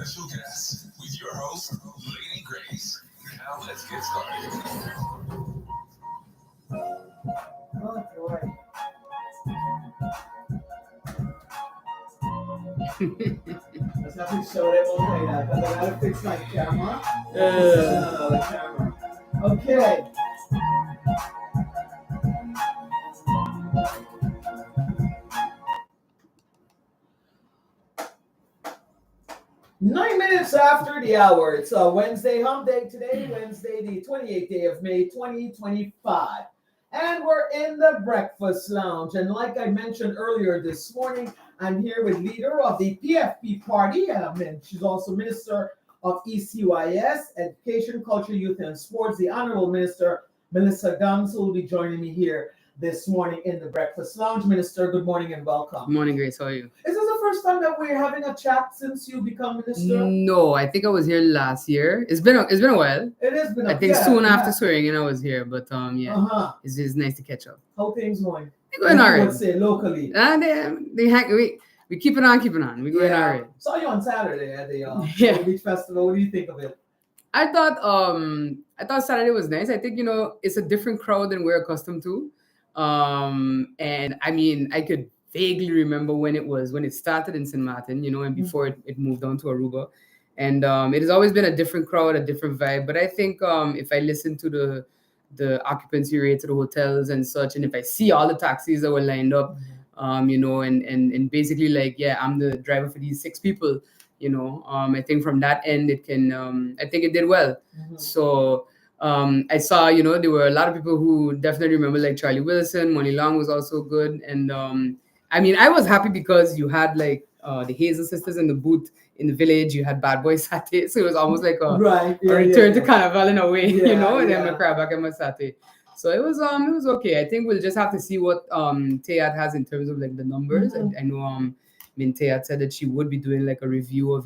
special guests with your host, Lady Grace. Now let's get started. Oh, boy. Let's have to show them okay now, because I gotta fix my camera. The camera. Okay. Nine minutes after the hour. It's a Wednesday hump day today, Wednesday, the 28th day of May, 2025. And we're in the breakfast lounge. And like I mentioned earlier this morning, I'm here with leader of the PFP party. And she's also Minister of ECYS, Education, Culture, Youth, and Sports, the Honorable Minister Melissa Gums, who will be joining me here this morning in the breakfast lounge. Minister, good morning and welcome. Good morning, Grace. How are you? Is this the first time that we're having a chat since you become minister? No, I think I was here last year. It's been a while. It has been. I think soon after swearing in I was here, but it's just nice to catch up. How things going? They're going alright. Let's say locally. We keep it on. We going alright. Saw you on Saturday at the Beach Festival. What do you think of it? I thought Saturday was nice. I think it's a different crowd than we're accustomed to. And I mean, I could vaguely remember when it started in St. Martin, and before it moved on to Aruba. And it has always been a different crowd, a different vibe. But I think if I listen to the occupancy rates of the hotels and such, and if I see all the taxis that were lined up, and basically I'm the driver for these 6 people, I think from that end it can, I think it did well. Mm-hmm. So I saw, there were a lot of people who definitely remember, like Charlie Wilson, Money Long was also good. And I mean, I was happy because you had the Hazel sisters in the booth in the village. You had Bad Boy Sate. So it was almost like a return to Carnival in a way, and then my crab back and my Sate. So it was okay. I think we'll just have to see what Teyat has in terms of the numbers. Mm-hmm. I know Teyat said that she would be doing a review of,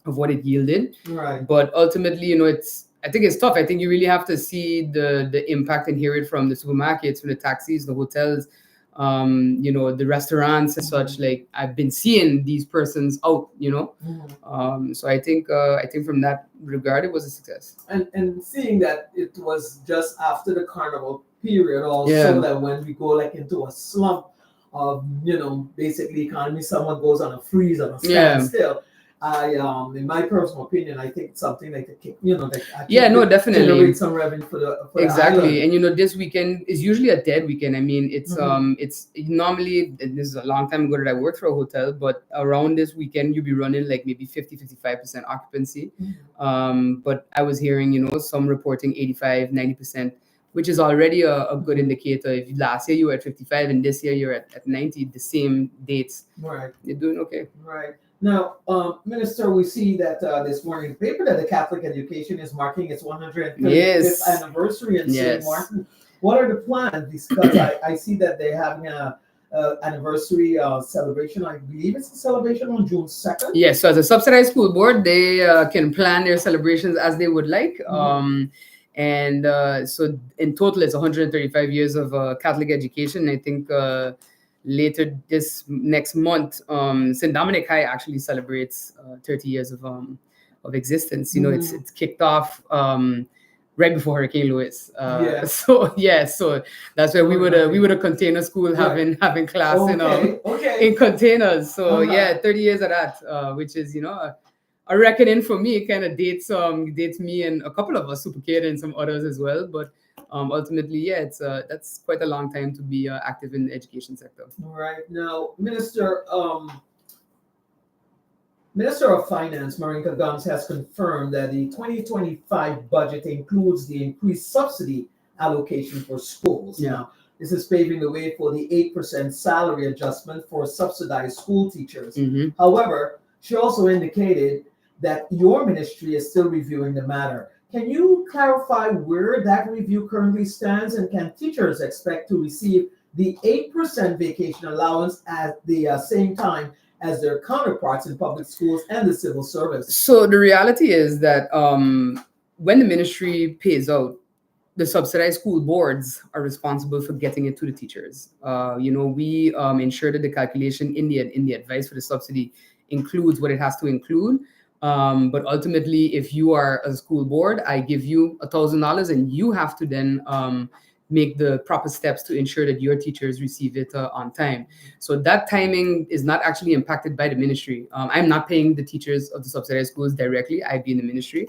what it yielded. Right. But ultimately, I think it's tough. I think you really have to see the impact and hear it from the supermarkets, from the taxis, the hotels, the restaurants and such. I've been seeing these persons out, So I think from that regard, it was a success. And seeing that it was just after the carnival period also, that when we go into a slump of, basically economy, someone goes on a freeze, on a standstill. In my personal opinion, I think something definitely generate some revenue for the exactly. And this weekend is usually a dead weekend. I mean, it's it's normally, this is a long time ago that I worked for a hotel, but around this weekend you'll be running maybe 50-55% occupancy. Mm-hmm. But I was hearing some reporting 85-90%, which is already a good indicator. If last year you were at 55 and this year you're at 90, the same dates, right? You're doing okay, right? Now, Minister, we see that this morning the paper that the Catholic education is marking its 135th anniversary in St. Martin. What are the plans? Because I see that they're having a anniversary celebration. I believe it's a celebration on June 2nd. Yes, so as a subsidized school board, they can plan their celebrations as they would like. Mm-hmm. So in total, it's 135 years of Catholic education. I think later this next month, St. Dominic High actually celebrates 30 years of existence. Mm-hmm. It's kicked off right before Hurricane Lewis. So that's where we would a container school having class in containers. So 30 years of that, which is a reckoning for me. It kind of dates me and a couple of us, Super Kid and some others as well. But ultimately, it's that's quite a long time to be active in the education sector. All right. Now, Minister of Finance, Marinka Gums, has confirmed that the 2025 budget includes the increased subsidy allocation for schools. Yeah. Now, this is paving the way for the 8% salary adjustment for subsidized school teachers. Mm-hmm. However, she also indicated that your ministry is still reviewing the matter. Can you clarify where that review currently stands, and can teachers expect to receive the 8% vacation allowance at the same time as their counterparts in public schools and the civil service? So the reality is that when the ministry pays out the subsidized school boards are responsible for getting it to the teachers. We ensure that the calculation in the advice for the subsidy includes what it has to include. But ultimately, if you are a school board, I give you $1,000, and you have to then make the proper steps to ensure that your teachers receive it on time. So that timing is not actually impacted by the ministry. I'm not paying the teachers of the subsidized schools directly. I'd be in the ministry.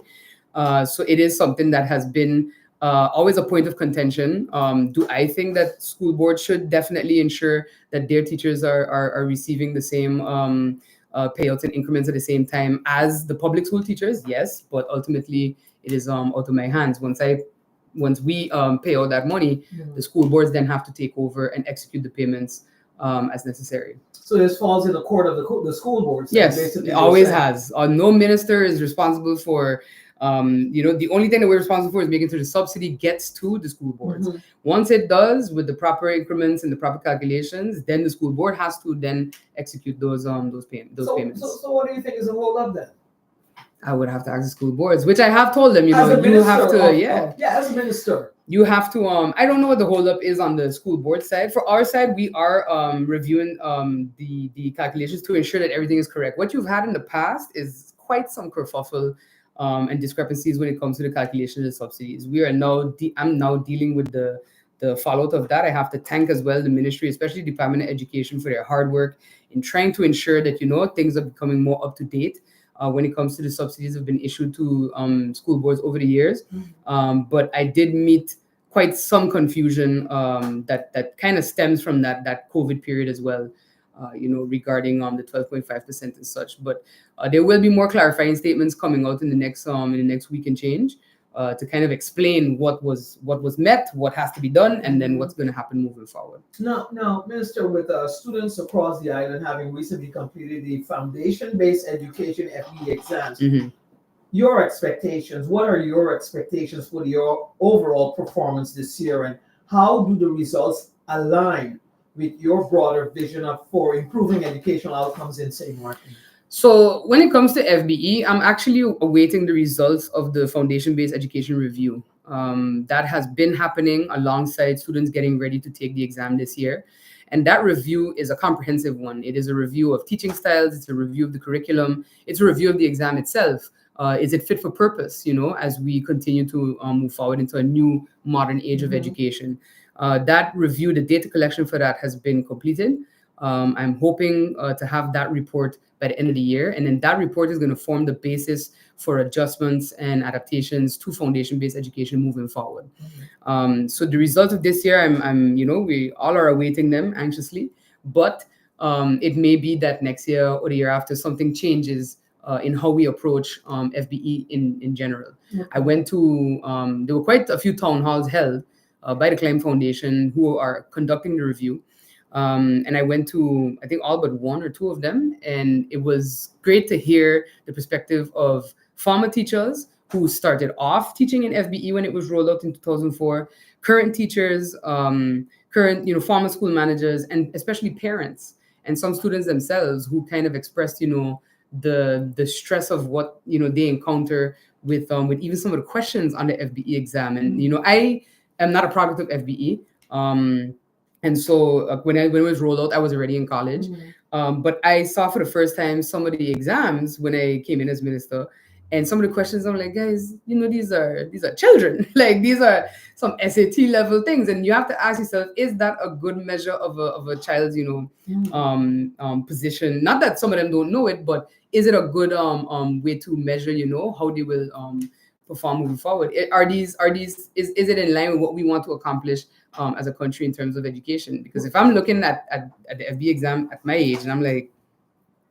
So it is something that has been always a point of contention. Do I think that school boards should definitely ensure that their teachers are receiving the same payouts and increments at the same time as the public school teachers? Yes, but ultimately it is out of my hands. Once we pay out that money, the school boards then have to take over and execute the payments as necessary. So this falls in the court of the school boards. Yes, it always has. No minister is responsible for. The only thing that we're responsible for is making sure the subsidy gets to the school boards. Once it does, with the proper increments and the proper calculations, then the school board has to then execute those payments. So what do you think is a hold up then? I would have to ask the school boards, which I have told them. You have to, as a minister, you have to. I don't know what the hold up is on the school board side. For our side, we are reviewing the calculations to ensure that everything is correct. What you've had in the past is quite some kerfuffle and discrepancies when it comes to the calculation of the subsidies. We are now. I'm now dealing with the fallout of that. I have to thank as well the ministry, especially Department of Education, for their hard work in trying to ensure that things are becoming more up to date when it comes to the subsidies that have been issued to school boards over the years. But I did meet quite some confusion that kind of stems from that COVID period as well. Regarding the 12.5% and such, but there will be more clarifying statements coming out in the next week and change to kind of explain what was met, what has to be done, and then what's going to happen moving forward. Now, Minister, with students across the island having recently completed the foundation-based education FE exams, your expectations, what are your expectations for your overall performance this year, and how do the results align with your broader vision for improving educational outcomes in St. Martin? So when it comes to FBE, I'm actually awaiting the results of the foundation-based education review. That has been happening alongside students getting ready to take the exam this year. And that review is a comprehensive one. It is a review of teaching styles. It's a review of the curriculum. It's a review of the exam itself. Is it fit for purpose, as we continue to move forward into a new modern age of education? That review, the data collection for that has been completed. I'm hoping to have that report by the end of the year. And then that report is going to form the basis for adjustments and adaptations to foundation-based education moving forward. So the results of this year, we all are awaiting them anxiously, but it may be that next year or the year after something changes in how we approach FBE in general. I went to, there were quite a few town halls held by the Climb Foundation who are conducting the review. And I went to, I think, all but one or two of them. And it was great to hear the perspective of former teachers who started off teaching in FBE when it was rolled out in 2004, current teachers, former school managers, and especially parents and some students themselves who kind of expressed, the stress of what, they encounter with even some of the questions on the FBE exam. And, I am not a product of FBE. And so when it was rolled out, I was already in college. But I saw for the first time some of the exams when I came in as minister. And some of the questions, I'm like, guys, these are children. Like, these are some SAT level things. And you have to ask yourself, is that a good measure of a child's, position? Not that some of them don't know it, but is it a good way to measure, how they will perform moving forward? Is it in line with what we want to accomplish as a country in terms of education? Because if I'm looking at the FB exam at my age and I'm like,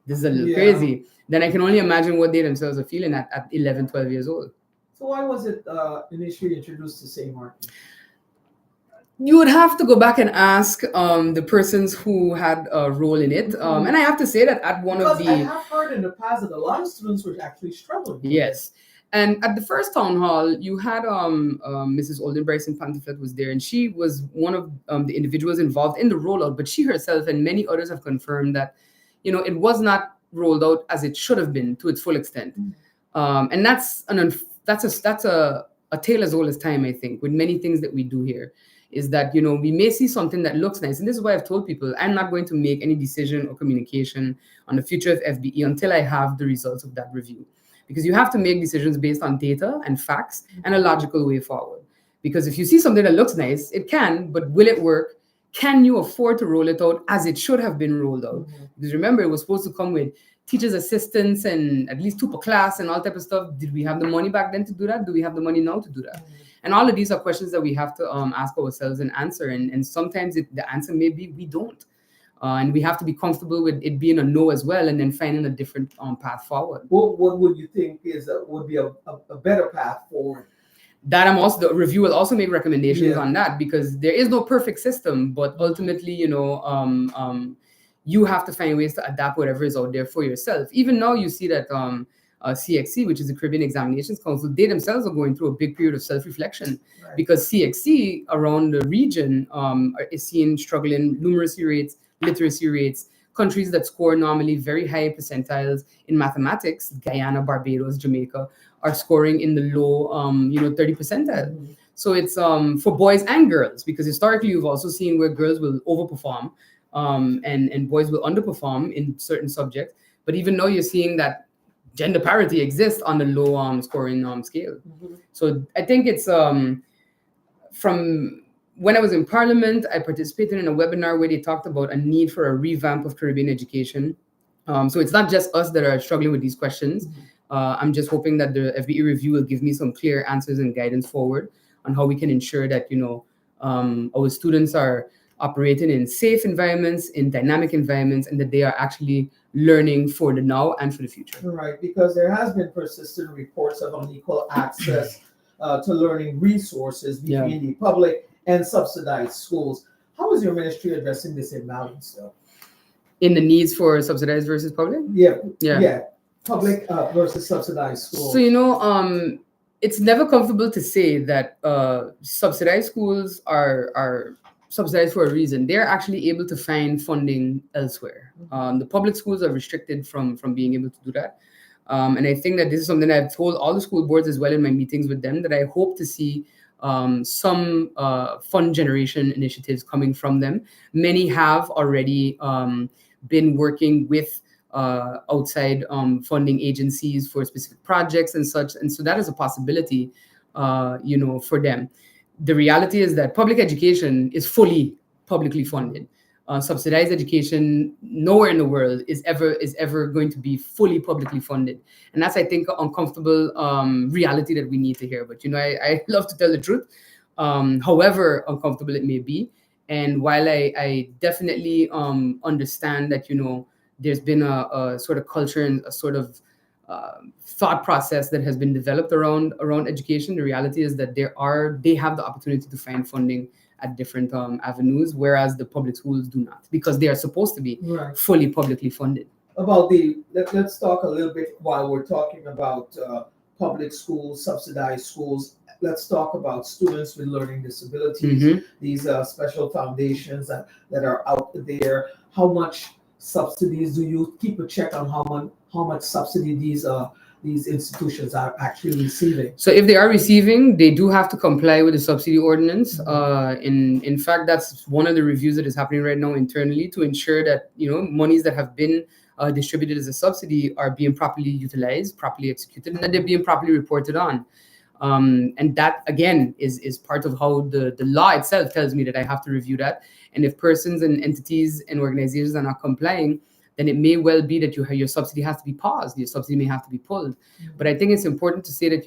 this is a little crazy, then I can only imagine what they themselves are feeling at 11, 12 years old. So why was it initially introduced to St. Martin? You would have to go back and ask the persons who had a role in it. And I have to say that at one of the... I have heard in the past that a lot of students were actually struggling. Yes. And at the first town hall, you had Mrs. Olden Bryson Pantiflet was there, and she was one of the individuals involved in the rollout. But she herself and many others have confirmed that, it was not rolled out as it should have been to its full extent. And that's a a tale as old as time, I think, with many things that we do here, is that, we may see something that looks nice. And this is why I've told people I'm not going to make any decision or communication on the future of FBE until I have the results of that review. Because you have to make decisions based on data and facts and a logical way forward. Because if you see something that looks nice, it can, but will it work? Can you afford to roll it out as it should have been rolled out? Because remember, it was supposed to come with teachers' assistants and at least 2 per class and all type of stuff. Did we have the money back then to do that? Do we have the money now to do that? And all of these are questions that we have to ask ourselves and answer. And sometimes the answer may be we don't. And we have to be comfortable with it being a no as well, and then finding a different path forward. What would you think would be a better path forward? That the review will also make recommendations on that, because there is no perfect system, but ultimately, you have to find ways to adapt whatever is out there for yourself. Even now, you see that CXC, which is the Caribbean Examinations Council, they themselves are going through a big period of self-reflection, because CXC around the region is seeing struggling numeracy rates, literacy rates. Countries that score normally very high percentiles in mathematics, Guyana, Barbados, Jamaica, are scoring in the low, 30 percentile. So it's for boys and girls, because historically you've also seen where girls will overperform and boys will underperform in certain subjects. But even though you're seeing that gender parity exists on the low scoring scale. So I think it's from when I was in Parliament, I participated in a webinar where they talked about a need for a revamp of Caribbean education. So it's not just us that are struggling with these questions. I'm just hoping that the FBE review will give me some clear answers and guidance forward on how we can ensure that, our students are operating in safe environments, in dynamic environments, and that they are actually learning for the now and for the future. Right, because there has been persistent reports of unequal access to learning resources between the public and subsidized schools. How is your ministry addressing this imbalance, though? In the needs for subsidized versus public? Yeah. Public versus subsidized schools. So, it's never comfortable to say that subsidized schools are subsidized for a reason. They're actually able to find funding elsewhere. The public schools are restricted from being able to do that. And I think that this is something that I've told all the school boards as well in my meetings with them, that I hope to see some fund generation initiatives coming from them. Many have already been working with outside funding agencies for specific projects and such. And so that is a possibility, for them. The reality is that public education is fully publicly funded. Subsidized education nowhere in the world is ever going to be fully publicly funded. And that's, I think, an uncomfortable reality that we need to hear. But, I love to tell the truth, however uncomfortable it may be. And while I definitely understand that, there's been a sort of culture and a sort of thought process that has been developed around education, the reality is that they have the opportunity to find funding at different avenues, whereas the public schools do not, because they are supposed to be fully publicly funded. Let's talk a little bit while we're talking about public schools, subsidized schools. Let's talk about students with learning disabilities, these special foundations that are out there. How much subsidies do you keep a check on how much subsidy these institutions are actually receiving? So if they are receiving, they do have to comply with the subsidy ordinance. In fact, that's one of the reviews that is happening right now internally to ensure that, monies that have been distributed as a subsidy are being properly utilized, properly executed, and that they're being properly reported on. And that, again, is part of how the law itself tells me that I have to review that. And if persons and entities and organizations are not complying, then it may well be that your subsidy has to be paused. Your subsidy may have to be pulled. But I think it's important to say that,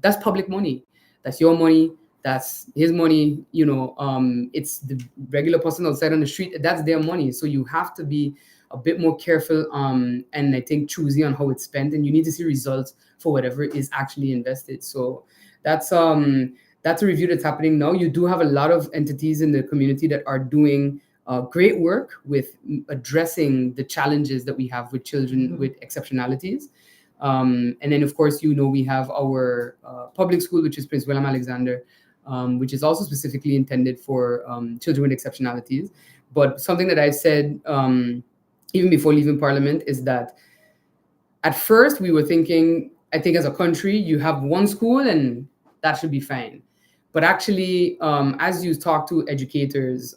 that's public money. That's your money. That's his money. It's the regular person outside on the street. That's their money. So you have to be a bit more careful and I think choosy on how it's spent. And you need to see results for whatever is actually invested. So that's a review that's happening now. You do have a lot of entities in the community that are doing great work with addressing the challenges that we have with children with exceptionalities. And then, of course, we have our public school, which is Prince William Alexander, which is also specifically intended for children with exceptionalities. But something that I've said even before leaving Parliament is that at first we were thinking, I think as a country, you have one school and that should be fine. But actually, as you talk to educators,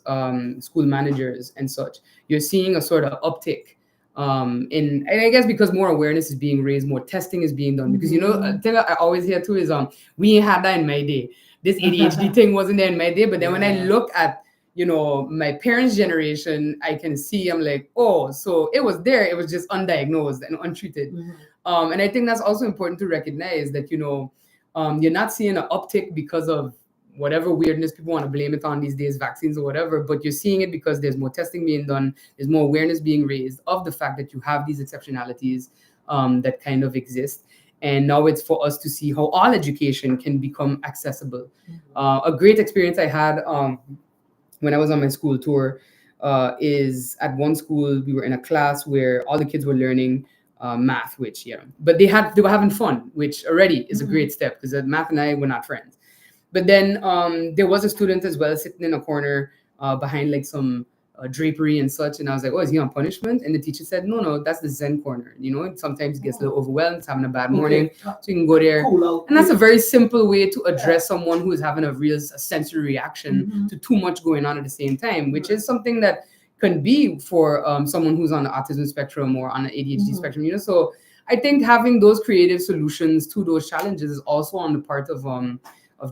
school managers, and such, you're seeing a sort of uptick. And I guess because more awareness is being raised, more testing is being done. Because a thing I always hear too is we ain't had that in my day. This ADHD thing wasn't there in my day. But then when I look at my parents' generation, I can see, I'm like, oh, so it was there. It was just undiagnosed and untreated. And I think that's also important to recognize that you're not seeing an uptick because of whatever weirdness people want to blame it on these days, vaccines or whatever, but you're seeing it because there's more testing being done, there's more awareness being raised of the fact that you have these exceptionalities that kind of exist. And now it's for us to see how all education can become accessible. A great experience I had when I was on my school tour is at one school, we were in a class where all the kids were learning math, which, but they were having fun, which already is a great step because math and I were not friends. But then there was a student as well sitting in a corner behind like some drapery and such. And I was like, oh, is he on punishment? And the teacher said, no, that's the Zen corner. Sometimes he gets a little overwhelmed, he's having a bad morning. So you can go there. And that's a very simple way to address someone who is having a real sensory reaction to too much going on at the same time, which is something that can be for someone who's on the autism spectrum or on the ADHD spectrum. So I think having those creative solutions to those challenges is also on the part of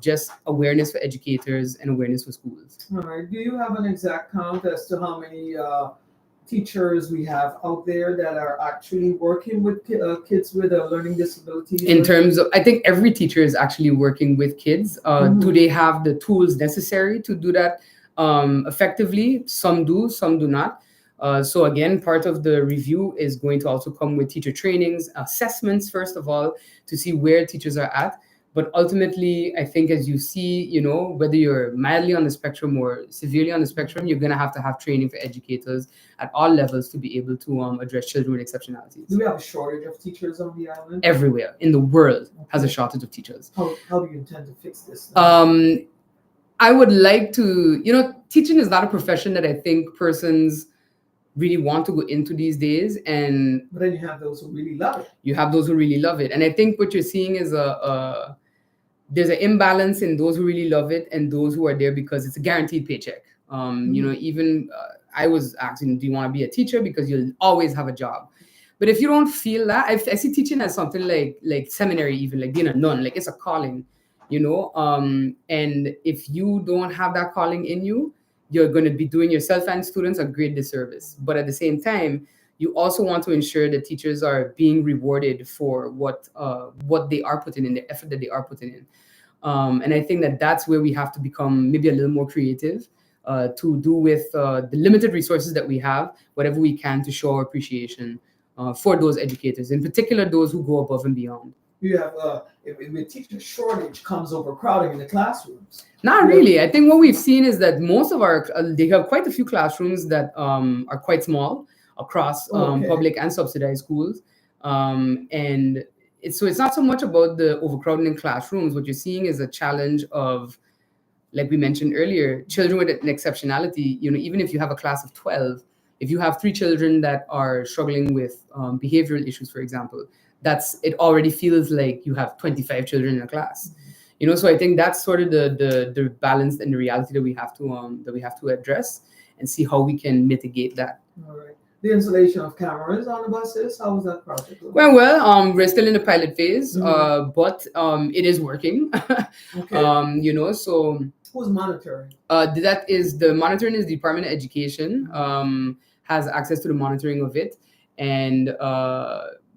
just awareness for educators and awareness for schools. All right. Do you have an exact count as to how many teachers we have out there that are actually working with kids with learning disabilities? In terms of, I think every teacher is actually working with kids. Do they have the tools necessary to do that effectively? Some do, some do not. So again, part of the review is going to also come with teacher trainings, assessments, first of all, to see where teachers are at. But ultimately, I think as you see, whether you're mildly on the spectrum or severely on the spectrum, you're going to have training for educators at all levels to be able to address children with exceptionalities. Do we have a shortage of teachers on the island? Everywhere in the world has a shortage of teachers. How do you intend to fix this now? I would like to, teaching is not a profession that I think persons really want to go into these days. But then you have those who really love it. You have those who really love it. And I think what you're seeing is there's an imbalance in those who really love it and those who are there because it's a guaranteed paycheck. Even I was asking, do you want to be a teacher? Because you'll always have a job. But if you don't feel that, I see teaching as something like seminary, even like being a nun, like it's a calling, and if you don't have that calling in you, you're going to be doing yourself and students a great disservice. But at the same time, you also want to ensure that teachers are being rewarded for what they are putting in, the effort that they are putting in. And I think that that's where we have to become maybe a little more creative to do with the limited resources that we have, whatever we can to show our appreciation for those educators, in particular those who go above and beyond. You have with teacher shortage comes overcrowding in the classrooms. Not really. I think what we've seen is that most of our they have quite a few classrooms that are quite small across public and subsidized schools, and it's not so much about the overcrowding in classrooms. What you're seeing is a challenge of, like we mentioned earlier, children with an exceptionality. Even if you have a class of 12, if you have 3 children that are struggling with behavioral issues, for example, it already feels like you have 25 children in a class. So I think that's sort of the balance and the reality that we have to address and see how we can mitigate that. All right. The installation of cameras on the buses, how was that project? Well, we're still in the pilot phase, but it is working. Okay. So who's monitoring? The monitoring is the Department of Education has access to the monitoring of it, and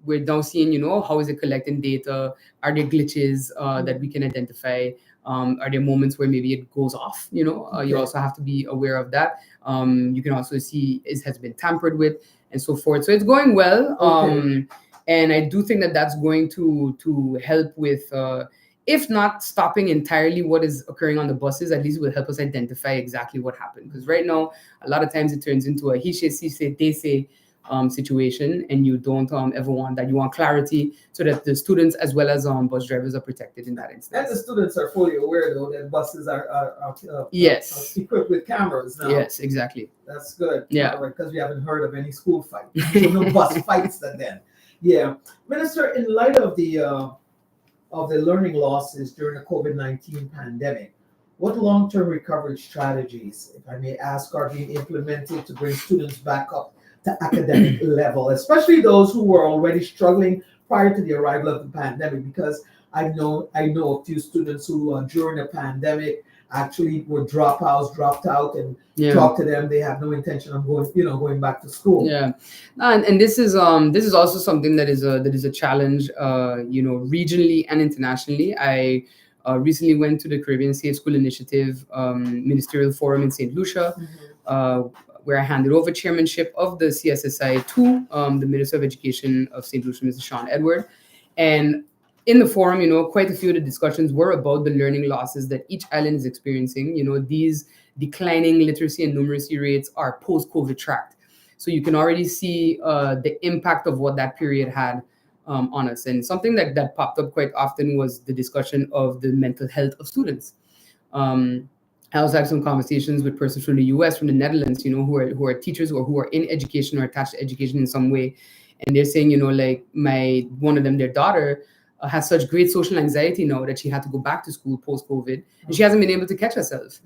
we're now seeing, how is it collecting data? Are there glitches that we can identify? Are there moments where maybe it goes off? You also have to be aware of that. You can also see it has been tampered with and so forth. So it's going well. And I do think that that's going to help with, if not stopping entirely what is occurring on the buses, at least it will help us identify exactly what happened. Because right now, a lot of times it turns into a he say, she say, they say situation, and you don't ever want that. You want clarity so that the students as well as bus drivers are protected in that instance. And the students are fully aware, though, that buses are yes, equipped with cameras now. Yes, exactly. That's good. Yeah. Because we haven't heard of any school fight. So no bus fights then. Yeah. Minister, in light of the of the learning losses during the COVID-19 pandemic, what long-term recovery strategies, if I may ask, are being implemented to bring students back up to academic level, especially those who were already struggling prior to the arrival of the pandemic? Because I know a few students who during the pandemic actually were dropouts, dropped out, and Yeah. talk to them. They have no intention of going back to school. Yeah, and this is also something that is a challenge, regionally and internationally. I recently went to the Caribbean Safe School Initiative Ministerial Forum in St. Lucia, where I handed over chairmanship of the CSSI to the Minister of Education of St. Lucia, Mr. Sean Edward, and in the forum, quite a few of the discussions were about the learning losses that each island is experiencing. These declining literacy and numeracy rates are post-COVID tracked. So you can already see the impact of what that period had on us. And something that popped up quite often was the discussion of the mental health of students. I also had some conversations with persons from the US, from the Netherlands, who are teachers or who are in education or attached to education in some way. And they're saying, like one of them, their daughter, has such great social anxiety now that she had to go back to school post-COVID, and she hasn't been able to catch herself.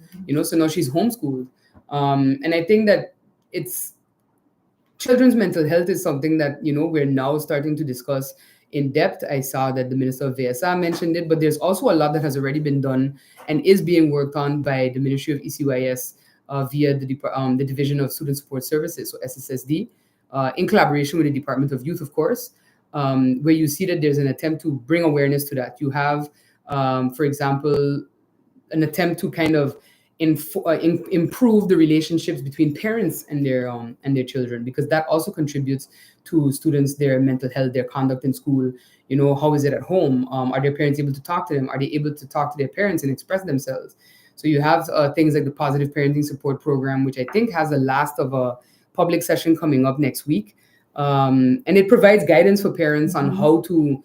So now she's homeschooled. And I think that it's children's mental health is something that we're now starting to discuss in depth. I saw that the Minister of VSA mentioned it, but there's also a lot that has already been done and is being worked on by the Ministry of ECYS via the Division of Student Support Services, so SSSD, in collaboration with the Department of Youth, of course. Where you see that there's an attempt to bring awareness to that. You have, for example, an attempt to kind of improve the relationships between parents and their children, because that also contributes to students, their mental health, their conduct in school. How is it at home? Are their parents able to talk to them? Are they able to talk to their parents and express themselves? So you have things like the Positive Parenting Support Program, which I think has the last of a public session coming up next week. And it provides guidance for parents on how to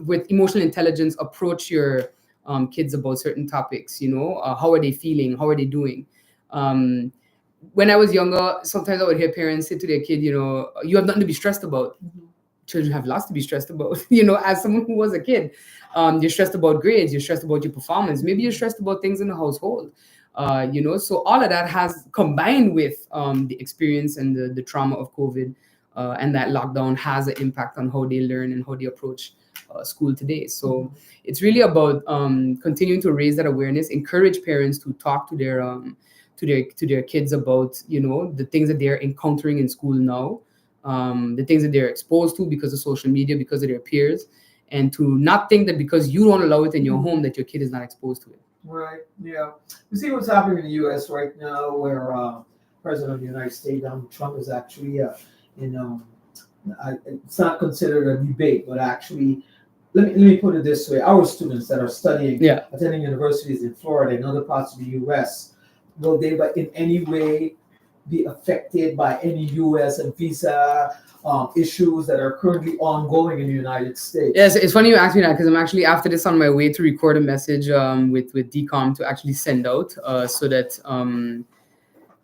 with emotional intelligence approach your kids about certain topics. How are they feeling? How are they doing? When I was younger, sometimes I would hear parents say to their kid, you have nothing to be stressed about. Children have lots to be stressed about. As someone who was a kid, you're stressed about grades, you're stressed about your performance, maybe you're stressed about things in the household. So all of that has combined with the experience and the trauma of COVID. And that lockdown has an impact on how they learn and how they approach school today. So it's really about continuing to raise that awareness, encourage parents to talk to their kids about the things that they're encountering in school now, the things that they're exposed to because of social media, because of their peers, and to not think that because you don't allow it in your home that your kid is not exposed to it. Right. Yeah. We see what's happening in the U.S. right now, where President of the United States, Donald Trump, is actually it's not considered a debate, but actually, let me put it this way: our students that are studying, attending universities in Florida and other parts of the U.S., will they, in any way, be affected by any U.S. and visa issues that are currently ongoing in the United States? Yes, it's funny you asked me that, because I'm actually after this on my way to record a message with DCOM to actually send out so that.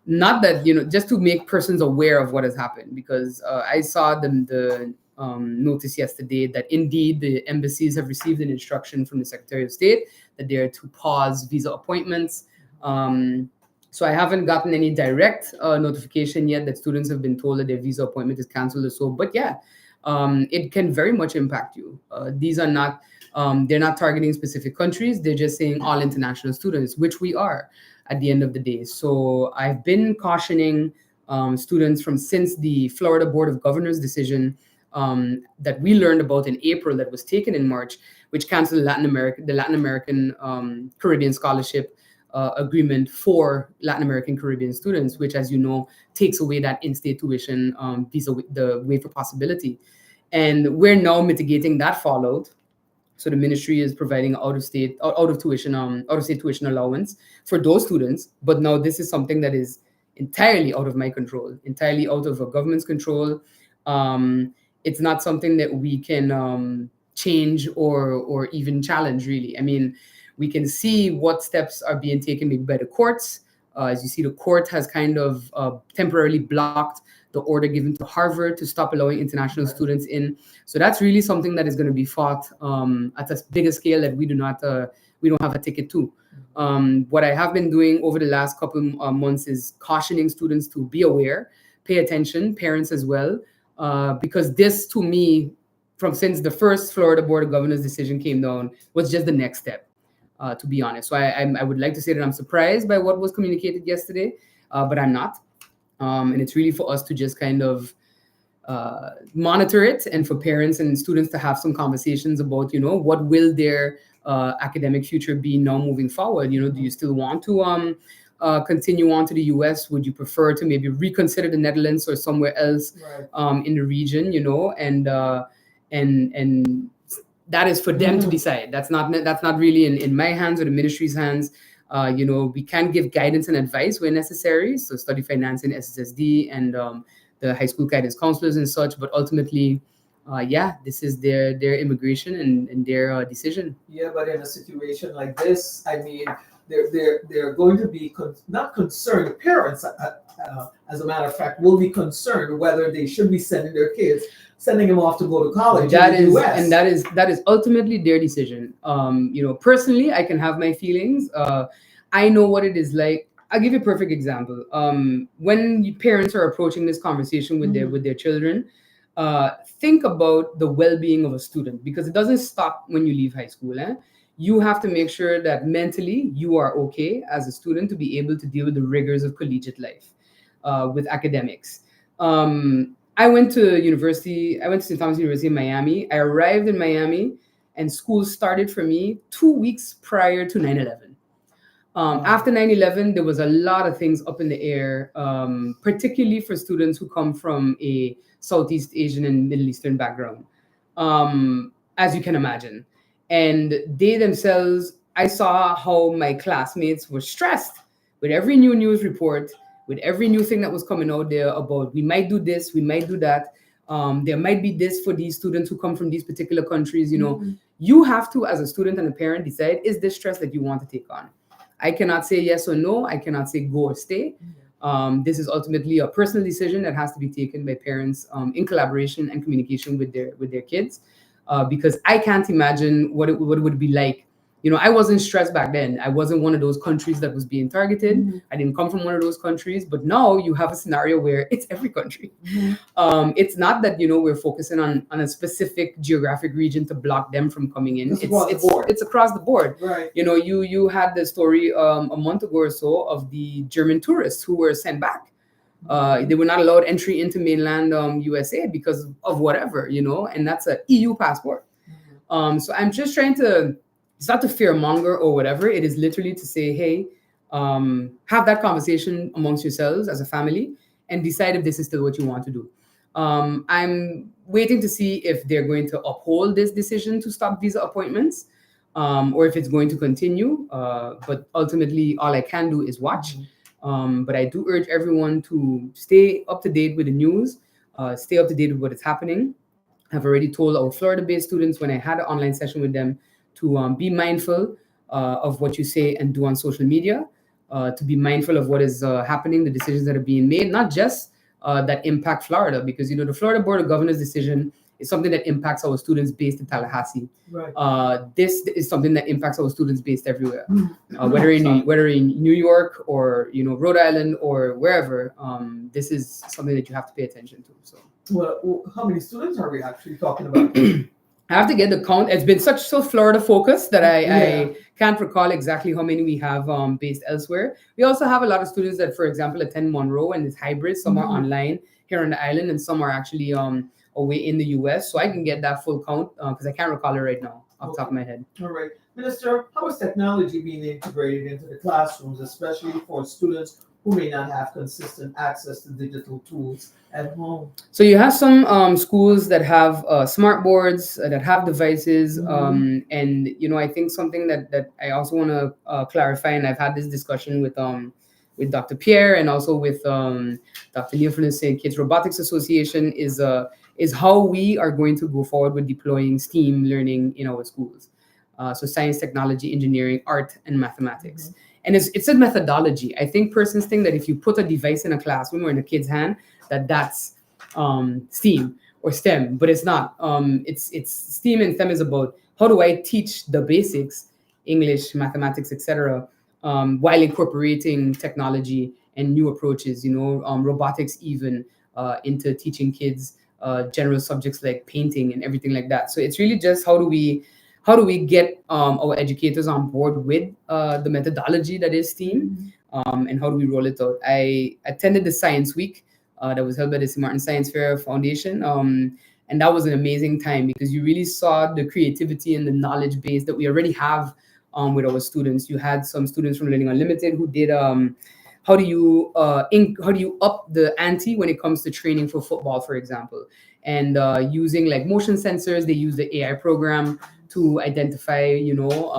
Not that, just to make persons aware of what has happened, because I saw the notice yesterday that indeed the embassies have received an instruction from the Secretary of State that they are to pause visa appointments. So I haven't gotten any direct notification yet that students have been told that their visa appointment is canceled or so. But yeah, it can very much impact you. These are not, they're not targeting specific countries. They're just saying all international students, which we are at the end of the day. So I've been cautioning students since the Florida Board of Governors decision that we learned about in April, that was taken in March, which canceled the Latin American Caribbean Scholarship agreement for Latin American Caribbean students, which, as you know, takes away that in-state tuition visa, the waiver possibility. And we're now mitigating that fallout. So the ministry is providing out of state tuition allowance for those students. But now this is something that is entirely out of my control, entirely out of a government's control. It's not something that we can change or even challenge, really. I mean, we can see what steps are being taken by the courts. As you see, the court has kind of temporarily blocked the order given to Harvard to stop allowing international students in. So that's really something that is going to be fought at a bigger scale that we don't have a ticket to. What I have been doing over the last couple months is cautioning students to be aware, pay attention, parents as well, because this, to me, since the first Florida Board of Governors decision came down, was just the next step, to be honest. So I would like to say that I'm surprised by what was communicated yesterday, but I'm not. And it's really for us to just kind of monitor it, and for parents and students to have some conversations about, what will their academic future be now moving forward. Do you still want to continue on to the US? Would you prefer to maybe reconsider the Netherlands or somewhere else in the region? And that is for them to decide. That's not really in my hands or the ministry's hands. We can give guidance and advice where necessary. So study finance and SSSD and the high school guidance counselors and such. But ultimately, this is their immigration and their decision. Yeah, but in a situation like this, I mean, they're going to be not concerned. Parents, as a matter of fact, will be concerned whether they should be sending them off to go to college. That is ultimately their decision. Personally, I can have my feelings. I know what it is like. I'll give you a perfect example. When parents are approaching this conversation with their children, think about the well-being of a student, because it doesn't stop when you leave high school. You have to make sure that mentally you are okay as a student to be able to deal with the rigors of collegiate life, with academics. I went to St. Thomas University in Miami. I arrived in Miami and school started for me 2 weeks prior to 9/11. After 9/11, there was a lot of things up in the air, particularly for students who come from a Southeast Asian and Middle Eastern background, as you can imagine. And they themselves, I saw how my classmates were stressed with every new news report, with every new thing that was coming out there about we might do this, we might do that. There might be this for these students who come from these particular countries. You have to, as a student and a parent, decide, is this stress that you want to take on? I cannot say yes or no. I cannot say go or stay. This is ultimately a personal decision that has to be taken by parents in collaboration and communication with their kids, because I can't imagine what it would be like. I wasn't stressed back then. I wasn't one of those countries that was being targeted. I didn't come from one of those countries. But now you have a scenario where it's every country. It's not that, we're focusing on a specific geographic region to block them from coming in. It's across the board. Right. You had the story a month ago or so of the German tourists who were sent back. They were not allowed entry into mainland USA because of whatever, and that's an EU passport. So I'm just trying to, it's not to fearmonger or whatever. It is literally to say, hey, have that conversation amongst yourselves as a family and decide if this is still what you want to do. I'm waiting to see if they're going to uphold this decision to stop visa appointments, or if it's going to continue. But ultimately, all I can do is watch. But I do urge everyone to stay up to date with the news, stay up to date with what is happening. I've already told our Florida-based students when I had an online session with them to be mindful of what you say and do on social media, to be mindful of what is happening, the decisions that are being made, not just that impact Florida, because, the Florida Board of Governors decision is something that impacts our students based in Tallahassee. Right. This is something that impacts our students based everywhere, whether in New York or, Rhode Island or wherever. This is something that you have to pay attention to. So, well, how many students are we actually talking about? I have to get the count. It's been so Florida focused that I can't recall exactly how many we have based elsewhere. We also have a lot of students that, for example, attend Monroe and it's hybrid. Some are online here on the island and some are actually away in the US. So I can get that full count because I can't recall it right now off the top of my head. All right. Minister, how is technology being integrated into the classrooms, especially for students who may not have consistent access to digital tools at home? So you have some schools that have smart boards, that have devices. And, I think something that I also want to clarify, and I've had this discussion with Dr. Pierre and also with Dr. Neil from the St. Kitts Robotics Association is how we are going to go forward with deploying STEAM learning in our schools. So science, technology, engineering, art, and mathematics. and it's a methodology. I think persons think that if you put a device in a classroom or in a kid's hand, that's STEAM or STEM, but it's not. It's STEAM and STEM is about how do I teach the basics, English, mathematics, etc., while incorporating technology and new approaches, robotics even into teaching kids general subjects like painting and everything like that. So it's really just how do we get our educators on board with the methodology that is STEAM, and how do we roll it out? I attended the Science Week that was held by the St. Martin Science Fair Foundation. And that was an amazing time because you really saw the creativity and the knowledge base that we already have with our students. You had some students from Learning Unlimited who did how do you up the ante when it comes to training for football, for example, and using like motion sensors. They use the AI program to identify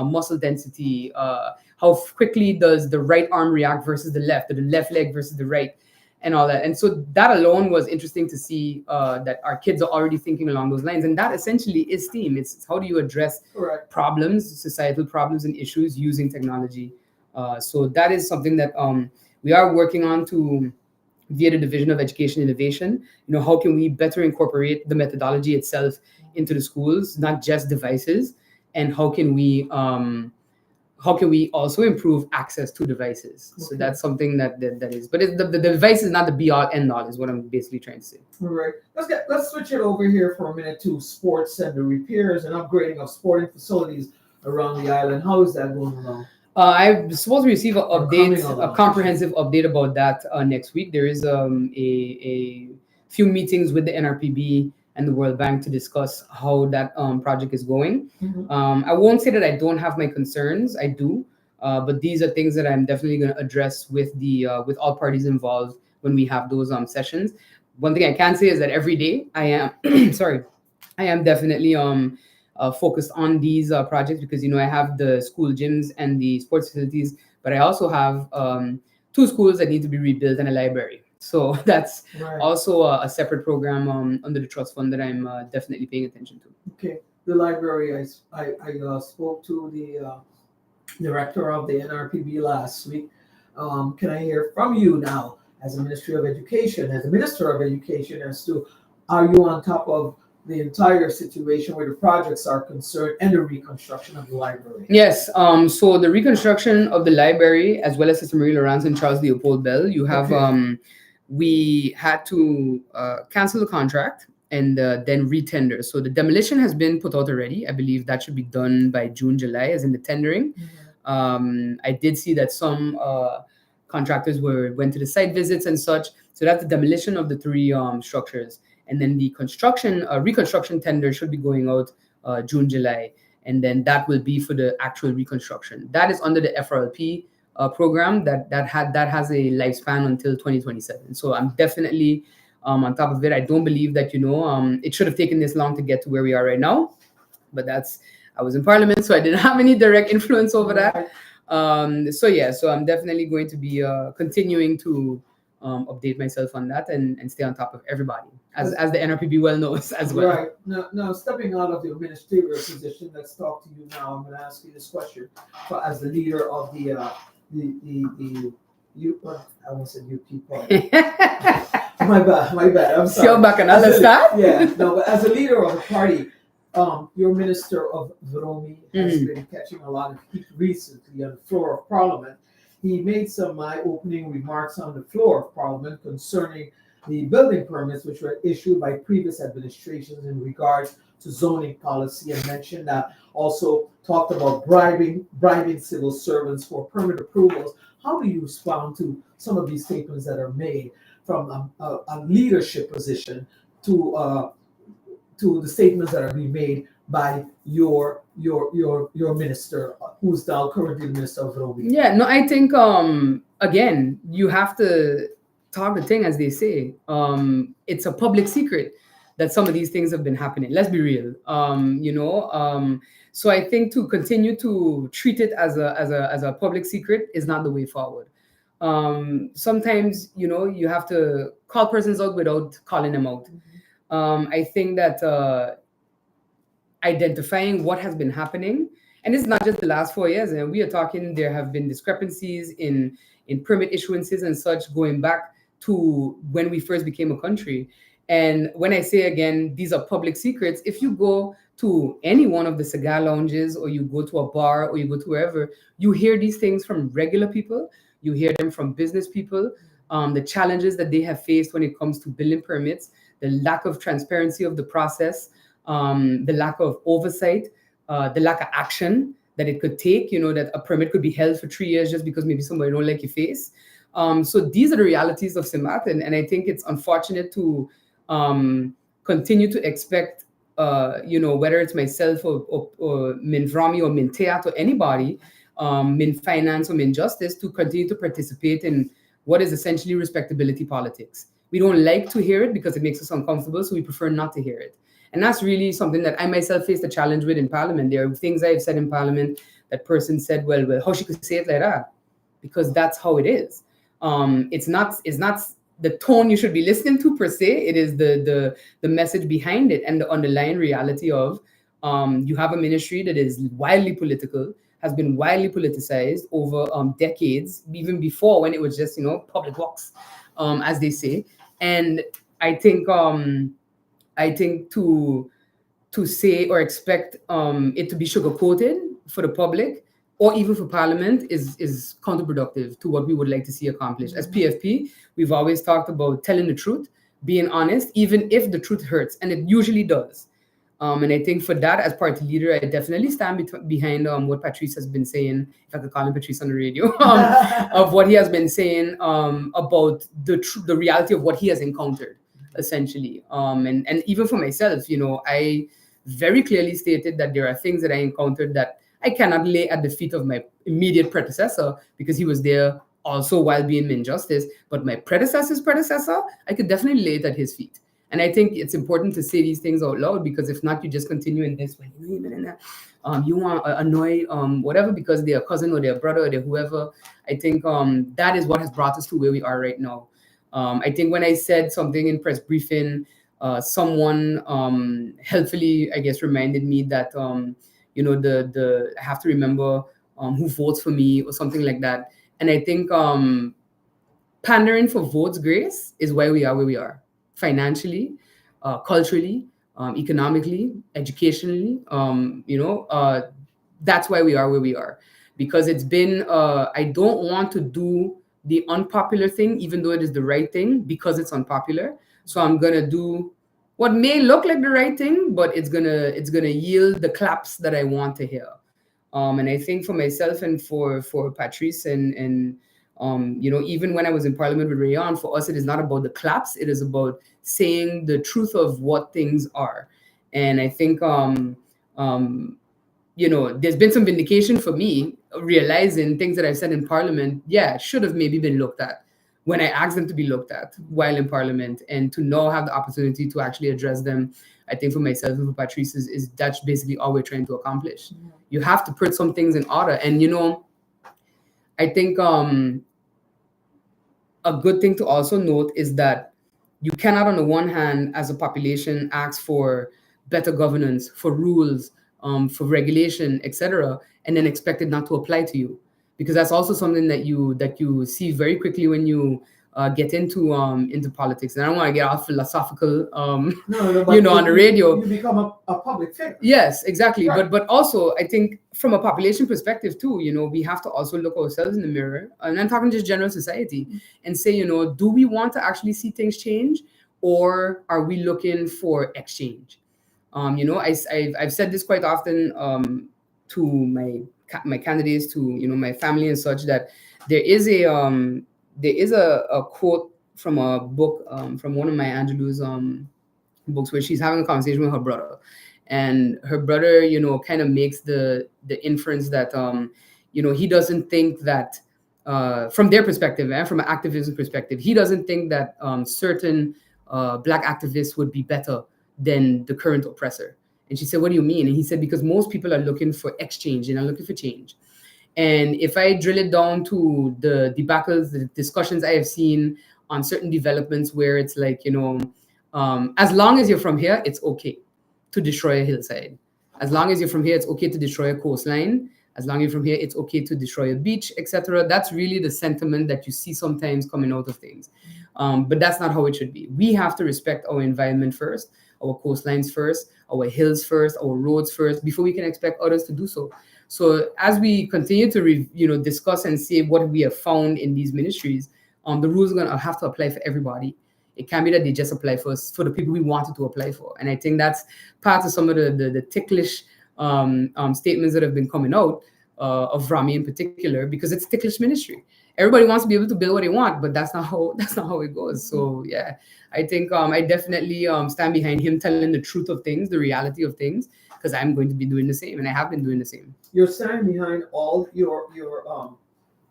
muscle density, how quickly does the right arm react versus the left, or the left leg versus the right, and all that. And so that alone was interesting to see that our kids are already thinking along those lines. And that essentially is STEAM. It's how do you address problems, societal problems and issues using technology. So that is something that we are working on via the Division of Education Innovation. How can we better incorporate the methodology itself into the schools, not just devices, and how can we also improve access to devices? Okay. So that's something that is, but the device is not the be all end all, is what I'm basically trying to say. All right. Let's switch it over here for a minute to sports and the repairs and upgrading of sporting facilities around the island. How is that going along? I'm supposed to receive a comprehensive update about that next week. There is a few meetings with the NRPB and the World Bank to discuss how that project is going. Mm-hmm. I won't say that I don't have my concerns. I do, but these are things that I'm definitely going to address with all parties involved when we have those sessions. One thing I can say is that every day I am I am definitely focused on these projects because I have the school gyms and the sports facilities, but I also have 2 schools that need to be rebuilt and a library. So that's also a separate program under the trust fund that I'm definitely paying attention to. Okay, the library. I spoke to the director of the NRPB last week. Can I hear from you now, as a Ministry of Education, as a Minister of Education, as to are you on top of the entire situation where the projects are concerned and the reconstruction of the library? Yes. So the reconstruction of the library, as well as Sister Marie Laurence and Charles Leopold Bell, you have. Okay. We had to cancel the contract and then retender. So the demolition has been put out already. I believe that should be done by June, July, as in the tendering. Mm-hmm. I did see that some contractors went to the site visits and such. So that's the demolition of the 3 structures. And then the reconstruction tender should be going out June, July. And then that will be for the actual reconstruction. That is under the FRLP program that has a lifespan until 2027. So I'm definitely on top of it. I don't believe that it should have taken this long to get to where we are right now, but I was in Parliament, so I didn't have any direct influence over that. So I'm definitely going to be continuing to update myself on that and stay on top of everybody, as the NRPB well knows as well. Right. Now stepping out of your ministerial position, let's talk to you now. I'm going to ask you this question as the leader of the I almost said UP party. my bad. I'm sorry. But as a leader of the party, your Minister of Vromi has been catching a lot of heat recently on the floor of Parliament. He made some eye-opening remarks on the floor of Parliament concerning the building permits which were issued by previous administrations in regards to zoning policy, and mentioned that also talked about bribing civil servants for permit approvals. How do you respond to some of these statements that are made from a leadership position to the statements that are being made by your minister, who's now currently the Minister of Road? Yeah, no, I think again, you have to talk the thing, as they say. It's a public secret that some of these things have been happening. Let's be real. So I think to continue to treat it as a public secret is not the way forward. Sometimes you have to call persons out without calling them out. I think that identifying what has been happening And it's not just the last 4 years. And we are talking, there have been discrepancies in permit issuances and such going back to when we first became a country. And when I say again, these are public secrets. If you go to any one of the cigar lounges, or you go to a bar, or you go to wherever, you hear these things from regular people. You hear them from business people, the challenges that they have faced when it comes to building permits, the lack of transparency of the process, the lack of oversight, the lack of action that it could take, that a permit could be held for 3 years just because maybe somebody don't like your face. So these are the realities of Simat, and I think it's unfortunate to continue to expect, whether it's myself or Min Vrami or Min Teat or anybody, Min Finance or Min Justice, to continue to participate in what is essentially respectability politics. We don't like to hear it because it makes us uncomfortable, so we prefer not to hear it. And that's really something that I myself faced a challenge with in Parliament. There are things I've said in Parliament that person said, well, how she could say it like that? Because that's how it is. It's not the tone you should be listening to per se. It is the message behind it and the underlying reality of you have a ministry that is wildly political, has been widely politicized over decades, even before when it was just, public works, as they say. And I think to say or expect it to be sugar-coated for the public or even for Parliament is counterproductive to what we would like to see accomplished. As PFP, we've always talked about telling the truth, being honest, even if the truth hurts, and it usually does. And I think for that, as party leader, I definitely stand behind what Patrice has been saying, if I could call him Patrice on the radio, of what he has been saying about the reality of what he has encountered, essentially. And even for myself, I very clearly stated that there are things that I encountered that I cannot lay at the feet of my immediate predecessor because he was there also while being in justice. But my predecessor's predecessor, I could definitely lay it at his feet. And I think it's important to say these things out loud, because if not, you just continue in this way. You want to annoy whatever because they're a cousin or their brother or they're whoever. I think that is what has brought us to where we are right now. I think when I said something in press briefing, someone helpfully, I guess, reminded me that I have to remember who votes for me or something like that. And I think pandering for votes, Grace, is why we are where we are. Financially, culturally, economically, educationally, that's why we are where we are. Because it's been, I don't want to do the unpopular thing, even though it is the right thing, because it's unpopular. So I'm gonna do what may look like the right thing, but it's gonna yield the claps that I want to hear. And I think for myself and for Patrice and even when I was in Parliament with Rayon, for us, it is not about the claps. It is about saying the truth of what things are. And I think, there's been some vindication for me, realizing things that I've said in Parliament, should have maybe been looked at when I asked them to be looked at while in Parliament, and to now have the opportunity to actually address them. I think for myself and for Patrice is that's basically all we're trying to accomplish. Yeah. You have to put some things in order. And, I think a good thing to also note is that you cannot, on the one hand, as a population, ask for better governance, for rules, for regulation, etc., and then expect it not to apply to you, because that's also something that you see very quickly when you get into politics. And I don't want to get all philosophical, on the radio. You become a public figure. Yes, exactly. Right. But also, I think from a population perspective too, we have to also look ourselves in the mirror, and I'm talking just general society, and say, do we want to actually see things change, or are we looking for exchange? I've said this quite often to my candidates, to my family and such, that there is a quote from a book from one of my Angelou's books, where she's having a conversation with her brother, and her brother kind of makes the inference that he doesn't think that from their perspective, from an activism perspective, he doesn't think that certain Black activists would be better than the current oppressor. And she said, what do you mean? And he said, because most people are looking for exchange and are looking for change. And if I drill it down to the debacles, the discussions I have seen on certain developments, where it's like, as long as you're from here, it's okay to destroy a hillside. As long as you're from here, it's okay to destroy a coastline. As long as you're from here, it's okay to destroy a beach, etc. That's really the sentiment that you see sometimes coming out of things. But that's not how it should be. We have to respect our environment first, our coastlines first, our hills first, our roads first, before we can expect others to do so. So as we continue to discuss and see what we have found in these ministries, the rules are going to have to apply for everybody. It can't be that they just apply for the people we wanted to apply for. And I think that's part of some of the ticklish statements that have been coming out of Rami in particular, because it's ticklish ministry. Everybody wants to be able to build what they want, but that's not how it goes. So yeah, I think I definitely stand behind him telling the truth of things, the reality of things, because I'm going to be doing the same, and I have been doing the same. You're standing behind all your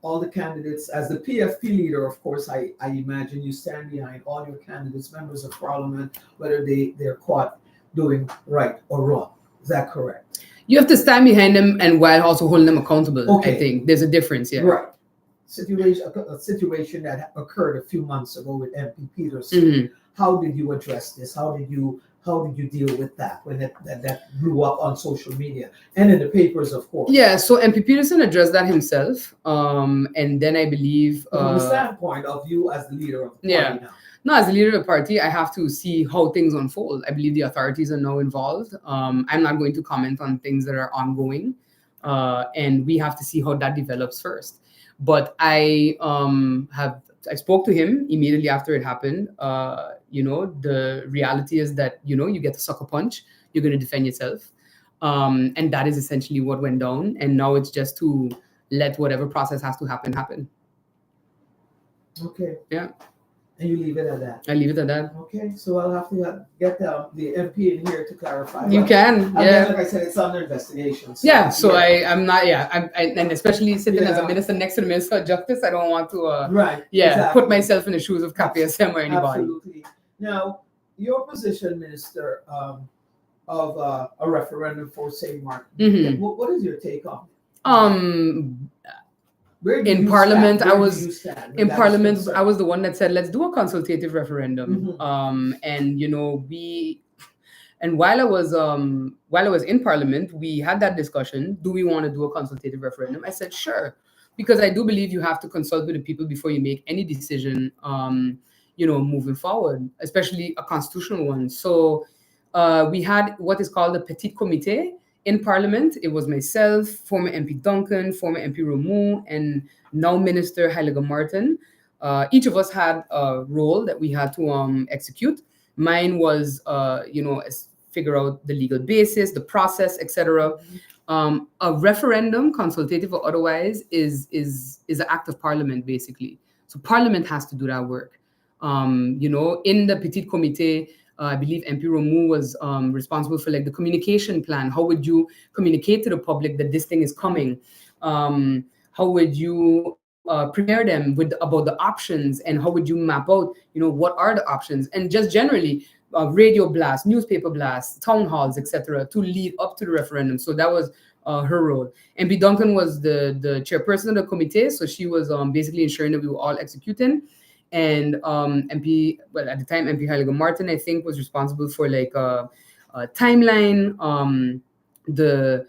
all the candidates as the PFP leader. Of course, I imagine you stand behind all your candidates, members of parliament, whether they're caught doing right or wrong. Is that correct? You have to stand behind them and while also holding them accountable. Okay. I think there's a difference. Yeah. Right. A situation that occurred a few months ago with MP Peterson. Mm-hmm. How did you address this? How did you deal with that when that blew up on social media and in the papers, of course? Yeah, so MP Peterson addressed that himself, and then I believe from the standpoint of you as the leader of the party now. No, as the leader of the party, I have to see how things unfold. I believe the authorities are now involved. I'm not going to comment on things that are ongoing, and we have to see how that develops first. But I spoke to him immediately after it happened. The reality is that, you get to suck a punch, you're going to defend yourself. And that is essentially what went down. And now it's just to let whatever process has to happen. Okay. Yeah. And you leave it at that. I leave it at that. Okay, so I'll have to get the MP in here to clarify. You can, yeah. Like I said, it's under investigation. So, yeah, so yeah. I'm not, and especially sitting as a minister next to the Minister of Justice, I don't want to, exactly. Put myself in the shoes of KPSM or anybody. Absolutely. Now, your position, Minister, of a referendum for St. Martin, mm-hmm. what is your take on it? In Parliament, I was the one that said, let's do a consultative referendum. Mm-hmm. And while I was in Parliament, we had that discussion. Do we want to do a consultative referendum? I said, sure, because I do believe you have to consult with the people before you make any decision, moving forward, especially a constitutional one. So we had what is called the Petit Comité in Parliament. It was myself, former MP Duncan, former MP Ramu, and now Minister Heilige Martin. Each of us had a role that we had to execute. Mine was, figure out the legal basis, the process, etc. A referendum, consultative or otherwise, is an act of Parliament, basically. So Parliament has to do that work. In the Petit Comité, I believe MP Ramu was responsible for the communication plan. How would you communicate to the public that this thing is coming? How would you prepare them about the options, and how would you map out, what are the options? And just generally, radio blasts, newspaper blasts, town halls, etc., to lead up to the referendum. So that was her role. MP Duncan was the chairperson of the committee, so she was basically ensuring that we were all executing. And at the time, MP Heilige Martin, I think, was responsible for a timeline, the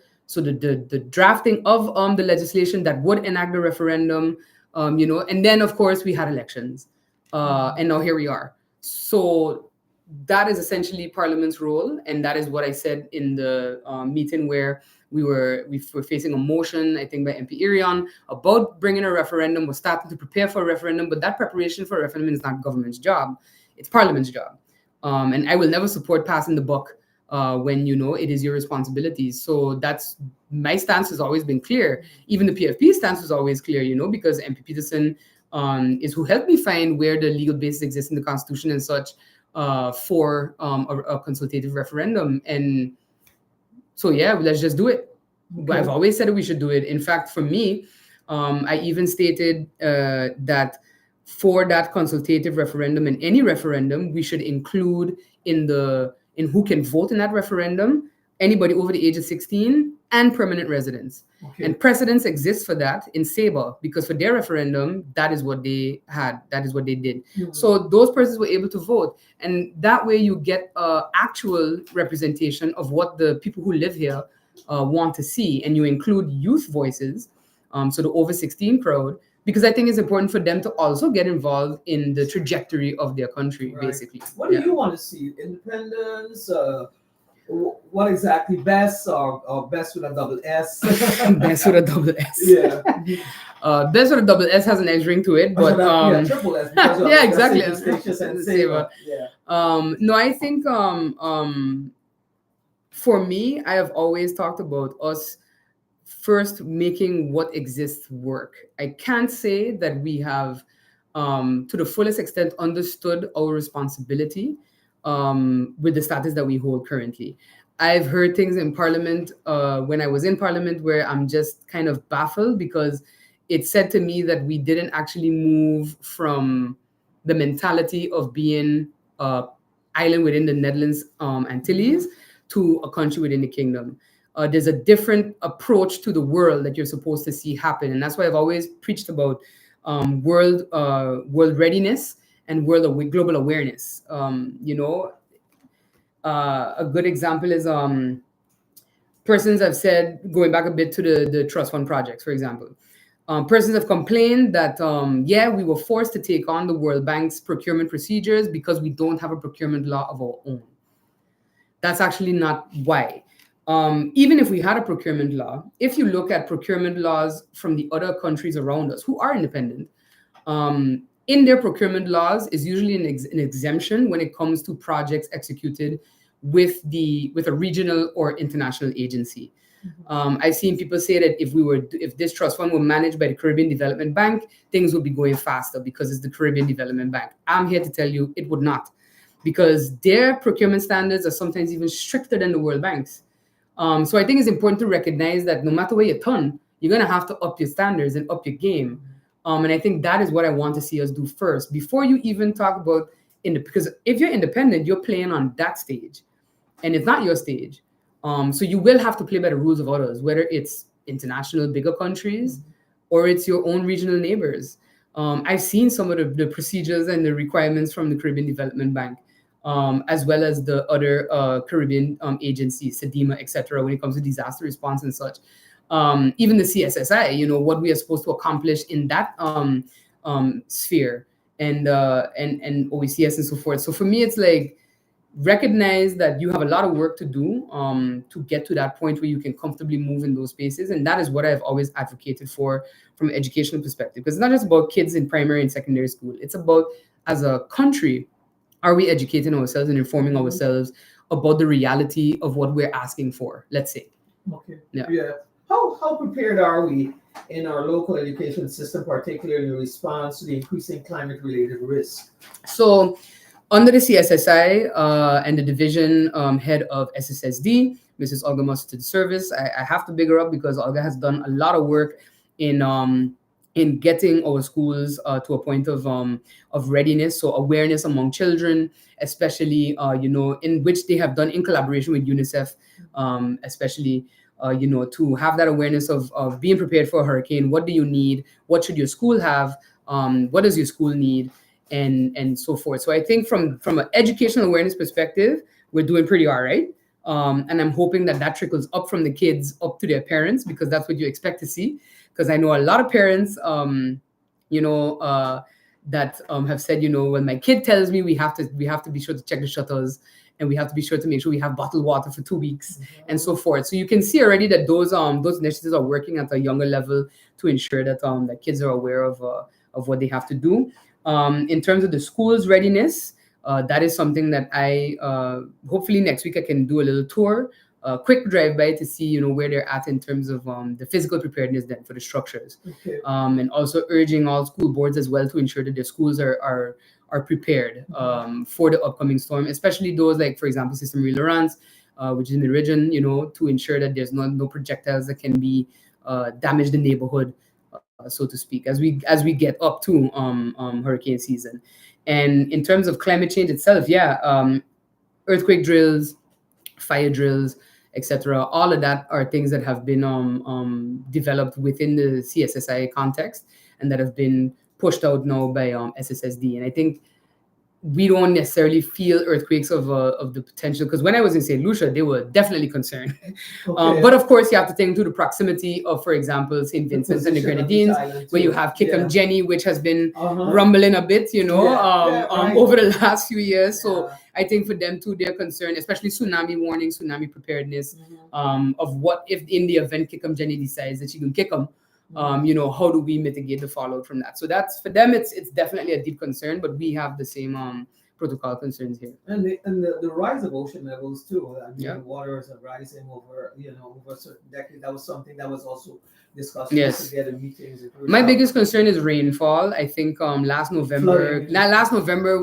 drafting of the legislation that would enact the referendum, and then of course we had elections, and now here we are. So that is essentially Parliament's role, and that is what I said in the meeting where we were facing a motion, I think, by MP Irion about bringing a referendum. We're starting to prepare for a referendum, but that preparation for a referendum is not government's job; it's Parliament's job. And I will never support passing the buck when it is your responsibility. So that's my stance has always been clear. Even the PFP stance was always clear, because MP Peterson is who helped me find where the legal basis exists in the Constitution and such for a consultative referendum. And so, yeah, let's just do it. Okay. I've always said that we should do it. In fact, for me, I even stated that for that consultative referendum and any referendum, we should include in who can vote in that referendum, anybody over the age of 16 and permanent residents. Okay. And precedents exist for that in Sabre, because for their referendum, that is what they had, that is what they did. So those persons were able to vote. And that way you get actual representation of what the people who live here want to see. And you include youth voices, so the over 16 crowd, because I think it's important for them to also get involved in the trajectory of their country, basically. What do you want to see? Independence? What exactly? Best or best with a double S? Best with a double S. Yeah. Best with a double S has an edge ring to it, but triple S. Because of yeah, exactly. Sabre. Yeah. No, I think for me, I have always talked about us first making what exists work. I can't say that we have, to the fullest extent, understood our responsibility with the status that we hold currently. I've heard things in Parliament when I was in Parliament where I'm just kind of baffled, because it said to me that we didn't actually move from the mentality of being an island within the Netherlands Antilles to a country within the kingdom. There's a different approach to the world that you're supposed to see happen. And that's why I've always preached about world readiness and global awareness. A good example is persons have said, going back a bit to the trust fund projects, for example, persons have complained that, we were forced to take on the World Bank's procurement procedures because we don't have a procurement law of our own. That's actually not why. Even if we had a procurement law, if you look at procurement laws from the other countries around us who are independent, in their procurement laws is usually an exemption when it comes to projects executed with a regional or international agency. I've seen people say that if this trust fund were managed by the Caribbean Development Bank, things would be going faster because it's the Caribbean Development Bank. I'm here to tell you it would not, because their procurement standards are sometimes even stricter than the World Bank's. So I think it's important to recognize that no matter where you turn, you're going to have to up your standards and up your game. And I think that is what I want to see us do first, before you even talk about, because if you're independent, you're playing on that stage and it's not your stage. So you will have to play by the rules of others, whether it's international, bigger countries, or it's your own regional neighbors. I've seen some of the procedures and the requirements from the Caribbean Development Bank, as well as the other Caribbean agencies, SEDIMA, etc., when it comes to disaster response and such. Even the CSSI, what we are supposed to accomplish in that sphere, and OECS and so forth. So for me, it's like, recognize that you have a lot of work to do to get to that point where you can comfortably move in those spaces. And that is what I've always advocated for from an educational perspective, because it's not just about kids in primary and secondary school. It's about, as a country, are we educating ourselves and informing ourselves about the reality of what we're asking for, let's say. Okay. Yeah. How prepared are we in our local education system, particularly in response to the increasing climate-related risks? So under the CSSI and the division head of SSSD, Mrs. Olga Mustard Service, I have to big her up, because Olga has done a lot of work in getting our schools to a point of readiness, so awareness among children, especially in which they have done in collaboration with UNICEF, especially to have that awareness of being prepared for a hurricane. What do you need? What should your school have? What does your school need? And so forth. So I think from an educational awareness perspective, we're doing pretty all right. And I'm hoping that trickles up from the kids up to their parents, because that's what you expect to see. Because I know a lot of parents, that have said, when my kid tells me we have to be sure to check the shutters, and we have to be sure to make sure we have bottled water for 2 weeks, and so forth. So you can see already that those initiatives are working at a younger level to ensure that that kids are aware of what they have to do. In terms of the school's readiness, that is something that I hopefully next week I can do a little tour, a quick drive-by to see where they're at in terms of the physical preparedness then for the structures. Okay. And also urging all school boards as well to ensure that their schools are prepared for the upcoming storm, especially those like, for example, Sister Marie Laurence, which is in the region, to ensure that there's no projectiles that can be damage the neighborhood, so to speak, as we get up to hurricane season. And in terms of climate change itself, earthquake drills, fire drills, etc. All of that are things that have been developed within the CSSI context and that have been pushed out now by SSSD. And I think we don't necessarily feel earthquakes of the potential, because when I was in St. Lucia, they were definitely concerned. Okay. But of course, you have to think to the proximity of, for example, St. Vincent and the position of this Grenadines, island where you too. have Kickham Yeah. Jenny, which has been Uh-huh. rumbling a bit, you know, Right. over the last few years. So Yeah. I think for them too, they're concerned, especially tsunami warning, tsunami preparedness, Mhm. of what if in the event Kickham Jenny decides that she can kick them. Mhm. You know, how do we mitigate the fallout from that? So that's, for them, it's definitely a deep concern, but we have the same protocol concerns here. And the rise of ocean levels too. I mean, Yeah. the waters are rising over over a certain decade. That was something that was also discussed Yes. together in meetings. My biggest concern is rainfall. I think last November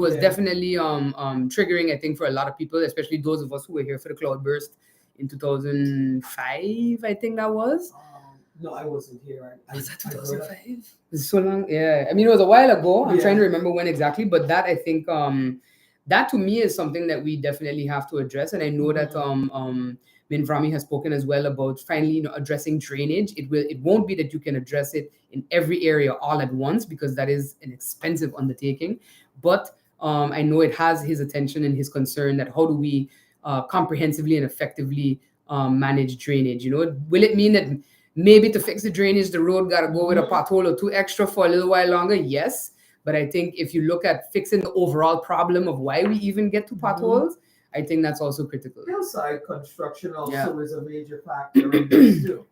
was Yeah. definitely triggering, I think, for a lot of people, especially those of us who were here for the cloudburst in 2005. I think that was. No, I wasn't here. Was that I heard of- 2005? It's so long. Yeah, I mean, it was a while ago. I'm Yeah. trying to remember when exactly, but that, I think, that to me is something that we definitely have to address. And I know that Minvrami has spoken as well about finally, you know, addressing drainage. It won't be that you can address it in every area all at once, because that is an expensive undertaking. But I know it has his attention and his concern that how do we comprehensively and effectively manage drainage? You know, will it mean that maybe to fix the drainage, the road got to go with a pothole or two extra for a little while longer? Yes. But I think if you look at fixing the overall problem of why we even get to potholes, I think that's also critical. Hillside construction also Yeah. is a major factor in this too.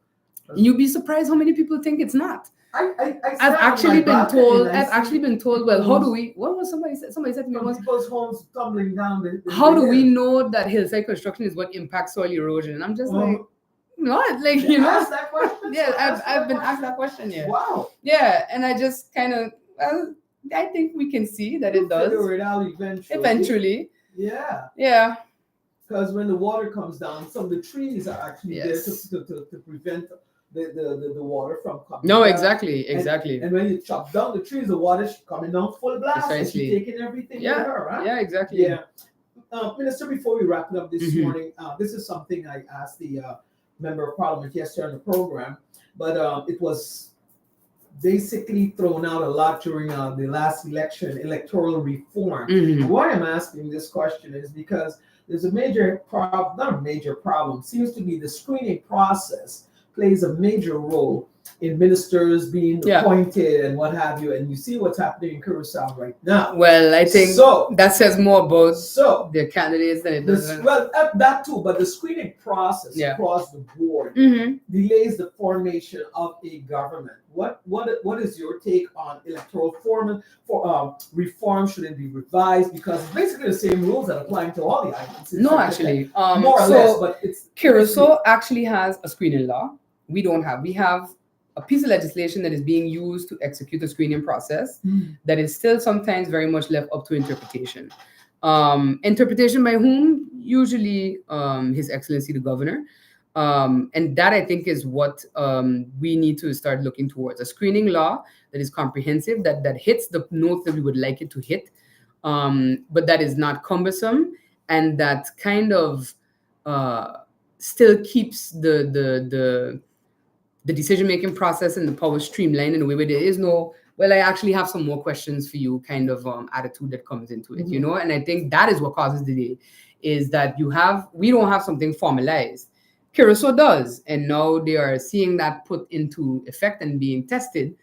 You'd be surprised how many people think it's not. I've actually been told, well, how do we, what was somebody said to me from once, people's homes tumbling down how do we know that hillside construction is what impacts soil erosion? And I'm just like, what? Like, you know, ask that question? yeah, I've been asked that question, yeah. Wow. Yeah, and I just kind of, well, I think we can see that it does. Figure it out Eventually. Yeah. Yeah. Because when the water comes down, some of the trees are actually Yes. there to prevent the water from coming No, down. exactly. And when you chop down the trees, the water's coming down full blast. Precisely. And she's taking everything Yeah. with her, right? Yeah, exactly. Yeah. Minister, before we wrap it up this Mhm. morning, this is something I asked the member of parliament yesterday on the program, but it was basically thrown out a lot during the last election, electoral reform. Mhm. Why I'm asking this question is because there's a major problem, not a major problem, seems to be the screening process plays a major role in ministers being Yeah. appointed and what have you. And you see what's happening in Curacao right now. Well, I think So- that says more about So, the candidates than it does. that too, but the screening process Yeah. across the board Mhm. delays the formation of a government. What is your take on electoral reform? Should it be revised? Because it's basically the same rules that apply to all the islands. No, actually. More or so less, but it's Curacao actually has a screening law. We don't have. We have a piece of legislation that is being used to execute the screening process that is still sometimes very much left up to interpretation. Interpretation by whom? Usually His Excellency the Governor. And that, I think, is what we need to start looking towards. A screening law that is comprehensive, that hits the notes that we would like it to hit, but that is not cumbersome, and that kind of still keeps the decision-making process and the power streamlined in a way where there is no, well, I actually have some more questions for you kind of attitude that comes into it, you know? And I think that is what causes the delay, is that we don't have something formalized. Curacao does, and now they are seeing that put into effect and being tested,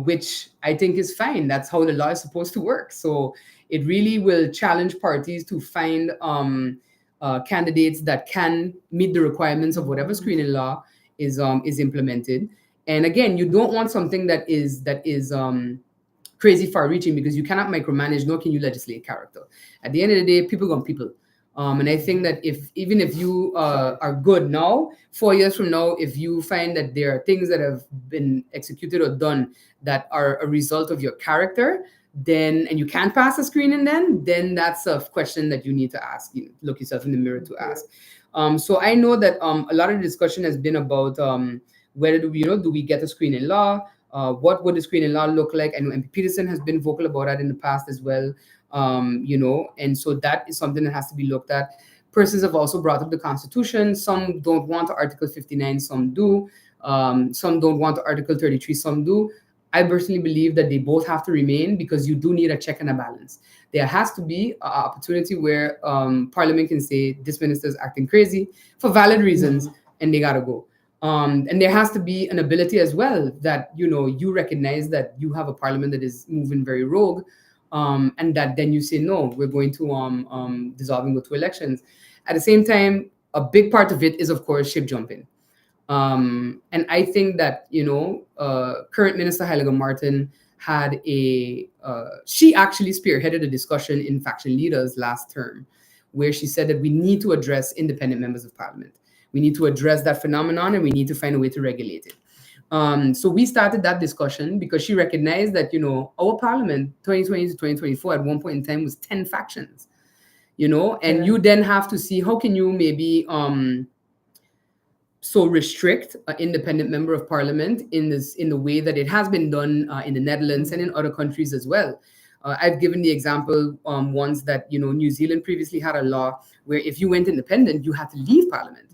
which I think is fine. That's how the law is supposed to work. So it really will challenge parties to find candidates that can meet the requirements of whatever screening law is implemented. And again, you don't want something that is crazy far-reaching, because you cannot micromanage, nor can you legislate character. At the end of the day, people gonna people. And I think that even if you are good now, 4 years from now, if you find that there are things that have been executed or done that are a result of your character, and you can't pass a screening, then that's a question that you need to ask. You look yourself in the mirror to ask. So I know that a lot of the discussion has been about whether do we get a screening law? What would the screening law look like? I know MP Peterson has been vocal about that in the past as well. And so that is something that has to be looked at. Persons have also brought up the Constitution. Some don't want Article 59, some do. Some don't want Article 33, some do. I personally believe that they both have to remain because you do need a check and a balance. There has to be an opportunity where Parliament can say this minister is acting crazy for valid reasons and they gotta go. And there has to be an ability as well that, you recognize that you have a Parliament that is moving very rogue, and that then you say, no, we're going to dissolve and go to elections. At the same time, a big part of it is, of course, ship jumping. And I think that, current Minister Heilige Martin had she actually spearheaded a discussion in Faction Leaders last term, where she said that we need to address independent members of Parliament. We need to address that phenomenon and we need to find a way to regulate it. So we started that discussion because she recognized that, our Parliament, 2020 to 2024, at one point in time was 10 factions, and you then have to see how can you maybe so restrict an independent member of Parliament in the way that it has been done in the Netherlands and in other countries as well. I've given the example once that, New Zealand previously had a law where if you went independent, you had to leave Parliament.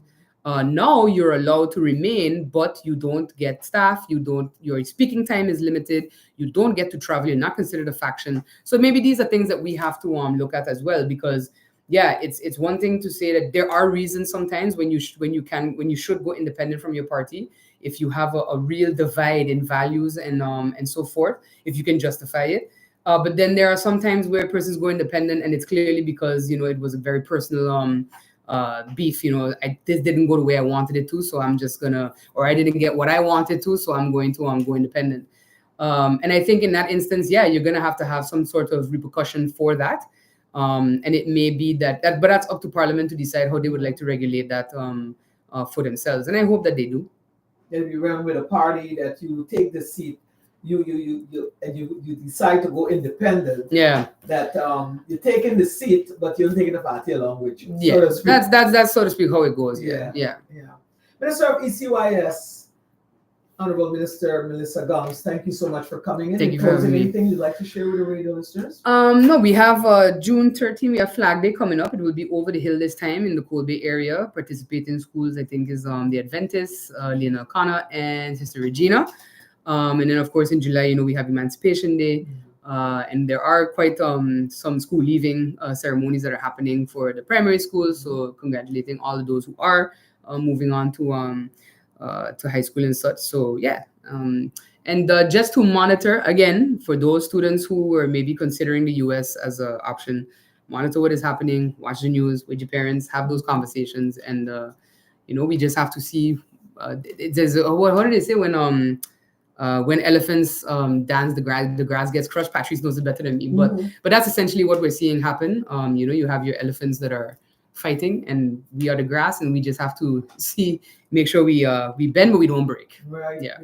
Now you're allowed to remain, but you don't get staff. Your speaking time is limited. You don't get to travel. You're not considered a faction. So maybe these are things that we have to look at as well, because it's one thing to say that there are reasons sometimes when you should go independent from your party, if you have a real divide in values and so forth, if you can justify it. But then there are some times where persons go independent and it's clearly because, it was a very personal beef. This didn't go the way I wanted it to, so I'm just or I didn't get what I wanted to, so I'm going to go independent. And I think in that instance, you're going to have some sort of repercussion for that. And it may be that, but that's up to Parliament to decide how they would like to regulate that for themselves. And I hope that they do. If you run with a party that you take the seat, you decide to go independent. Yeah. That you're taking the seat, but you're taking the party along with you. Yeah. So to speak. That's so to speak how it goes. Yeah. Minister of ECYS, Honorable Minister Melissa Gomes, thank you so much for coming in. Thank you for having me. Anything you'd like to share with the radio listeners? No, we have June 13th, we have Flag Day coming up. It will be over the hill this time in the Cold Bay area. Participating schools, I think, is the Adventists, Lena O'Connor and Sister Regina. And then, of course, in July, we have Emancipation Day. And there are quite some school leaving ceremonies that are happening for the primary schools. So congratulating all of those who are moving on to high school and such. So and just to monitor again for those students who are maybe considering the US as an option, monitor what is happening, watch the news with your parents, have those conversations, and we just have to see. There's what did they say when elephants dance, the grass gets crushed. Patrice knows it better than me, but that's essentially what we're seeing happen. You have your elephants that are fighting, and we are the grass, and we just have to make sure we bend but we don't break. Right. Yeah.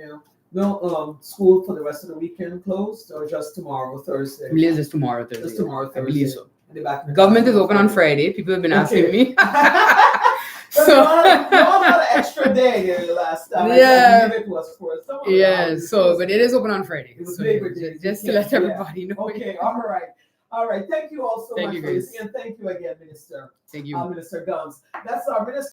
No, school for the rest of the weekend closed, or just tomorrow, Thursday? I believe it's tomorrow, Thursday. Just tomorrow, Thursday. I believe so. Government is open on Friday. People have been asking me. So you all had an extra day there last time. Yeah. It was for some but it is open on Friday. It was so Labor just to let everybody know. Okay, all right. Thank you all so much you, for listening, and thank you again, Minister. Thank you. Minister Gomes. That's our Minister.